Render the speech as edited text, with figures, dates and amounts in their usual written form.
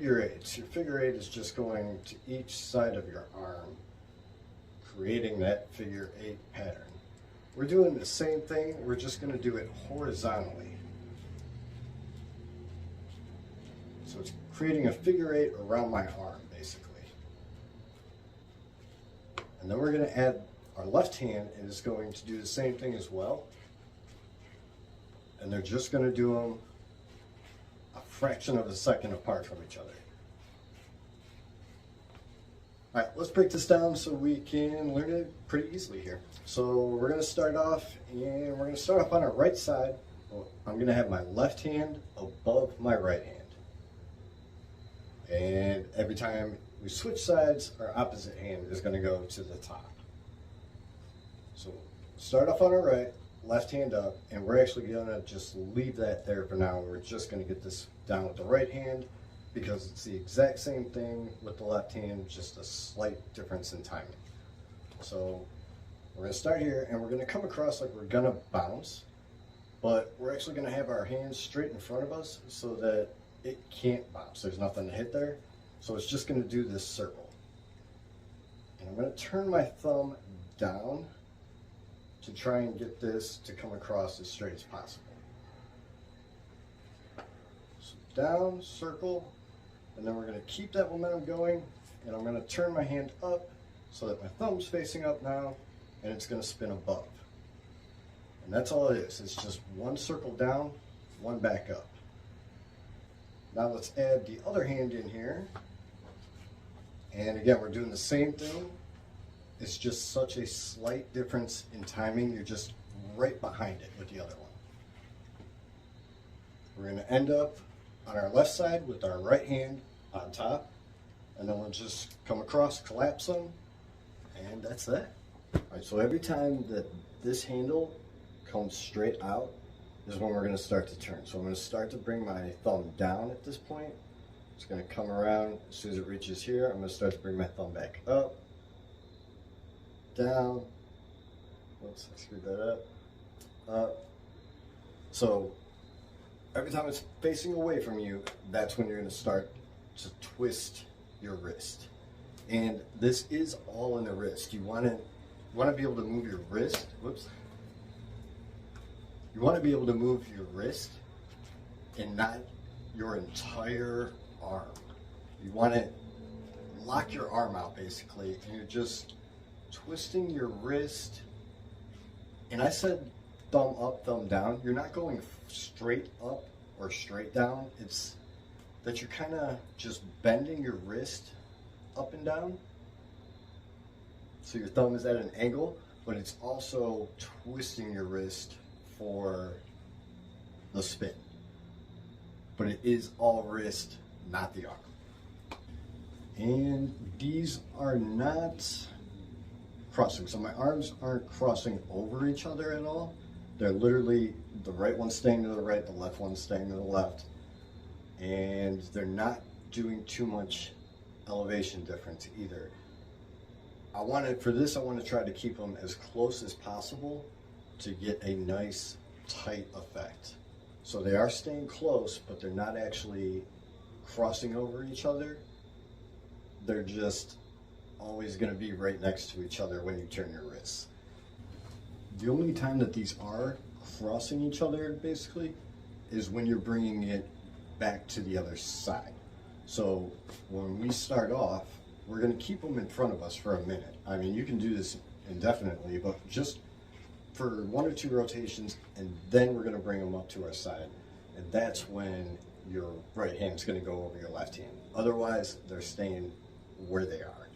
figure eights. Your figure eight is just going to each side of your arm, creating that figure eight pattern. We're doing the same thing, we're just going to do it horizontally. So it's creating a figure eight around my arm, basically. And then we're going to add our left hand, and it's going to do the same thing as well. And they're just going to do them a fraction of a second apart from each other. All right, let's break this down so we can learn it pretty easily here. So we're going to start off, and we're going to start off on our right side. I'm going to have my left hand above my right hand. And every time we switch sides, our opposite hand is going to go to the top. So start off on our right, left hand up, and we're actually going to just leave that there for now. We're just going to get this down with the right hand because it's the exact same thing with the left hand, just a slight difference in timing. So we're going to start here, and we're going to come across like we're going to bounce, but we're actually going to have our hands straight in front of us so that it can't bounce. There's nothing to hit there. So it's just going to do this circle. And I'm going to turn my thumb down to try and get this to come across as straight as possible. So down, circle, and then we're going to keep that momentum going, and I'm going to turn my hand up so that my thumb's facing up now, and it's going to spin above. And that's all it is. It's just one circle down, one back up. Now let's add the other hand in here. And again, we're doing the same thing. It's just such a slight difference in timing. You're just right behind it with the other one. We're going to end up on our left side with our right hand on top. And then we'll just come across, collapse them, and that's that. All right, so every time that this handle comes straight out is when we're going to start to turn. So I'm going to start to bring my thumb down at this point. It's going to come around. As soon as it reaches here, I'm going to start to bring my thumb back up, down. Whoops, I screwed that up. So every time it's facing away from you, that's when you're going to start to twist your wrist. And this is all in the wrist. You want to be able to move your wrist. Whoops. You want to be able to move your wrist and not your entire arm. You want to lock your arm out basically, and you're just twisting your wrist. And I said thumb up, thumb down. You're not going straight up or straight down. It's that you're kind of just bending your wrist up and down. So your thumb is at an angle, but it's also twisting your wrist for the spin. But it is all wrist, not the arm. And these are not crossing. So my arms aren't crossing over each other at all. They're literally the right one staying to the right, the left one staying to the left. And they're not doing too much elevation difference either. For this, I want to try to keep them as close as possible to get a nice tight effect. So they are staying close, but they're not actually crossing over each other. They're just always going to be right next to each other when you turn your wrists. The only time that these are crossing each other, basically, is when you're bringing it back to the other side. So when we start off, we're going to keep them in front of us for a minute. I mean, you can do this indefinitely, but just for 1 or 2 rotations, and then we're going to bring them up to our side. And that's when your right hand is going to go over your left hand. Otherwise, they're staying where they are.